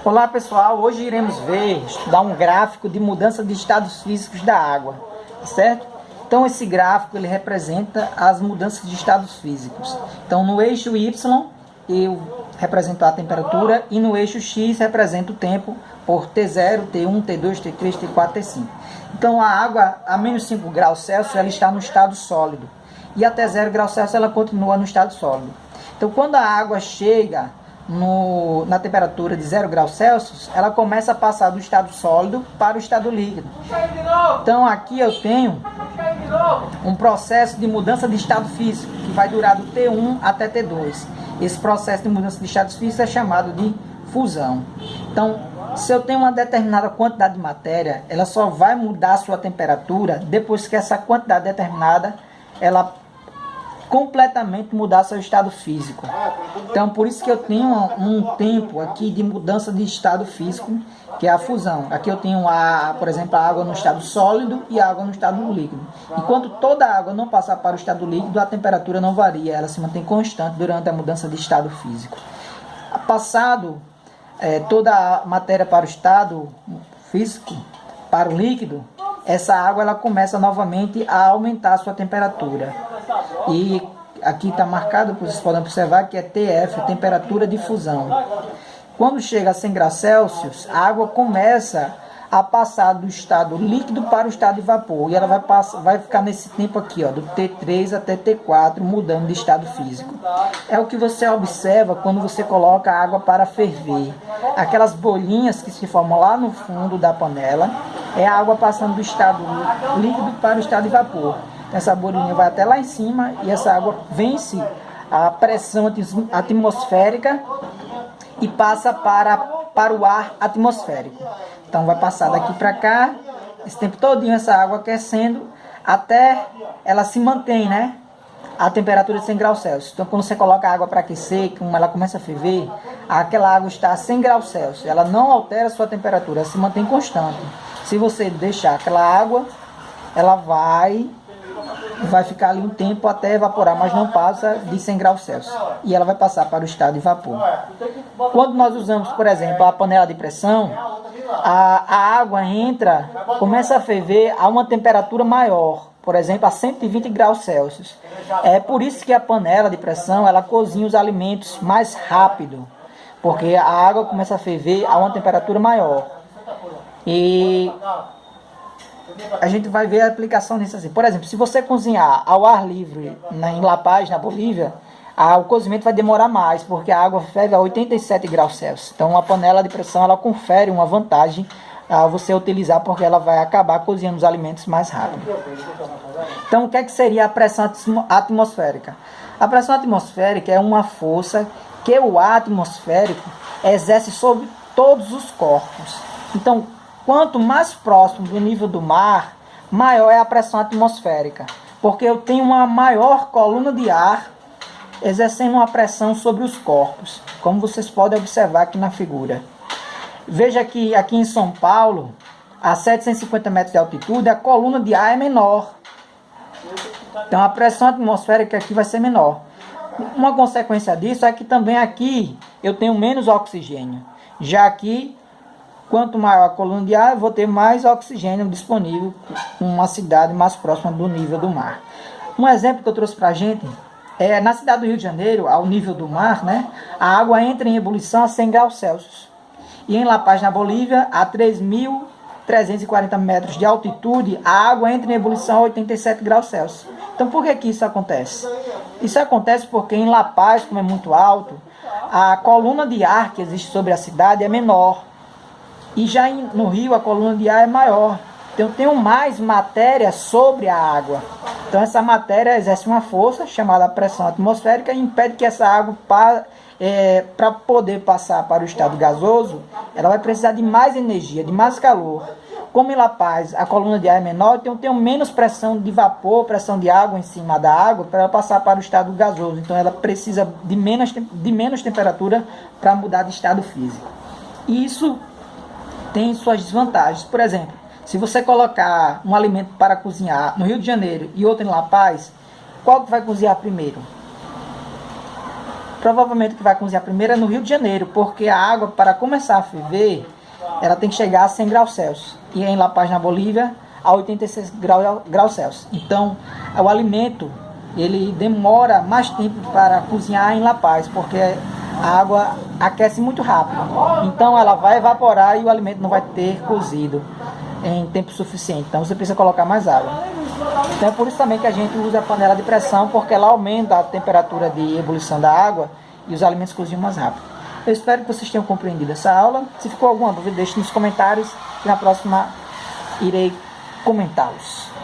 Olá pessoal, hoje iremos estudar um gráfico de mudança de estados físicos da água, certo? Então esse gráfico ele representa as mudanças de estados físicos. Então no eixo Y eu represento a temperatura e no eixo X representa o tempo por T0, T1, T2, T3, T4, T5. Então a água a menos 5 graus Celsius ela está no estado sólido e até 0 graus Celsius ela continua no estado sólido. Então quando a água chega na temperatura de 0 graus Celsius, ela começa a passar do estado sólido para o estado líquido. Então aqui eu tenho um processo de mudança de estado físico, que vai durar do T1 até T2. Esse processo de mudança de estados físicos é chamado de fusão. Então, se eu tenho uma determinada quantidade de matéria, ela só vai mudar a sua temperatura depois que essa quantidade determinada, ela completamente mudar seu estado físico. Então por isso que eu tenho um tempo aqui de mudança de estado físico, que é a fusão. Aqui eu tenho por exemplo, a água no estado sólido e a água no estado líquido. Enquanto toda a água não passar para o estado líquido, a temperatura não varia, ela se mantém constante durante a mudança de estado físico. Passado toda a matéria para o estado físico, para o líquido, essa água ela começa novamente a aumentar a sua temperatura. E aqui está marcado, vocês podem observar que é TF, temperatura de fusão. Quando chega a 100 graus Celsius, a água começa a passar do estado líquido para o estado de vapor. E ela vai ficar nesse tempo aqui, ó, do T3 até T4, mudando de estado físico. É o que você observa quando você coloca a água para ferver. Aquelas bolinhas que se formam lá no fundo da panela, é a água passando do estado líquido para o estado de vapor. Essa bolinha vai até lá em cima e essa água vence a pressão atmosférica e passa para o ar atmosférico. Então vai passar daqui para cá, esse tempo todinho essa água aquecendo até ela se mantém, né? A temperatura de 100 graus Celsius. Então quando você coloca a água para aquecer, como ela começa a ferver, aquela água está a 100 graus Celsius. Ela não altera a sua temperatura, ela se mantém constante. Se você deixar aquela água, ela vai ficar ali um tempo até evaporar, mas não passa de 100 graus Celsius. E ela vai passar para o estado de vapor. Quando nós usamos, por exemplo, a panela de pressão, a água começa a ferver a uma temperatura maior, por exemplo, a 120 graus Celsius. É por isso que a panela de pressão, ela cozinha os alimentos mais rápido, porque a água começa a ferver a uma temperatura maior. E a gente vai ver a aplicação nisso assim. Por exemplo, se você cozinhar ao ar livre em La Paz, na Bolívia, o cozimento vai demorar mais, porque a água ferve a 87 graus Celsius. Então a panela de pressão ela confere uma vantagem a você utilizar, porque ela vai acabar cozinhando os alimentos mais rápido. Então o que seria a pressão atmosférica? A pressão atmosférica é uma força que o ar atmosférico exerce sobre todos os corpos. Então quanto mais próximo do nível do mar, maior é a pressão atmosférica, porque eu tenho uma maior coluna de ar exercendo uma pressão sobre os corpos, como vocês podem observar aqui na figura. Veja que aqui em São Paulo, a 750 metros de altitude, a coluna de ar é menor. Então a pressão atmosférica aqui vai ser menor. Uma consequência disso é que também aqui eu tenho menos oxigênio. Já aqui, quanto maior a coluna de ar, eu vou ter mais oxigênio disponível em uma cidade mais próxima do nível do mar. Um exemplo que eu trouxe para a gente é na cidade do Rio de Janeiro, ao nível do mar, né, a água entra em ebulição a 100 graus Celsius. E em La Paz, na Bolívia, a 3.340 metros de altitude, a água entra em ebulição a 87 graus Celsius. Então por que isso acontece? Isso acontece porque em La Paz, como é muito alto, a coluna de ar que existe sobre a cidade é menor. E já no rio a coluna de ar é maior. Então eu tenho mais matéria sobre a água. Então essa matéria exerce uma força chamada pressão atmosférica e impede que essa água, para poder passar para o estado gasoso, ela vai precisar de mais energia, de mais calor. Como em La Paz a coluna de ar é menor, então eu tenho menos pressão de vapor, pressão de água em cima da água para ela passar para o estado gasoso. Então ela precisa de menos temperatura para mudar de estado físico. E isso tem suas desvantagens. Por exemplo, se você colocar um alimento para cozinhar no Rio de Janeiro e outro em La Paz, qual que vai cozinhar primeiro? provavelmente o que vai cozinhar primeiro é no Rio de Janeiro, porque a água, para começar a ferver, ela tem que chegar a 100 graus Celsius. E em La Paz, na Bolívia, a 86 graus Celsius. Então, o alimento, ele demora mais tempo para cozinhar em La Paz, porque a água aquece muito rápido. Então, ela vai evaporar e o alimento não vai ter cozido em tempo suficiente. Então, você precisa colocar mais água. Então, é por isso também que a gente usa a panela de pressão, porque ela aumenta a temperatura de ebulição da água e os alimentos cozinham mais rápido. Eu espero que vocês tenham compreendido essa aula. Se ficou alguma dúvida, deixe nos comentários e na próxima irei comentá-los.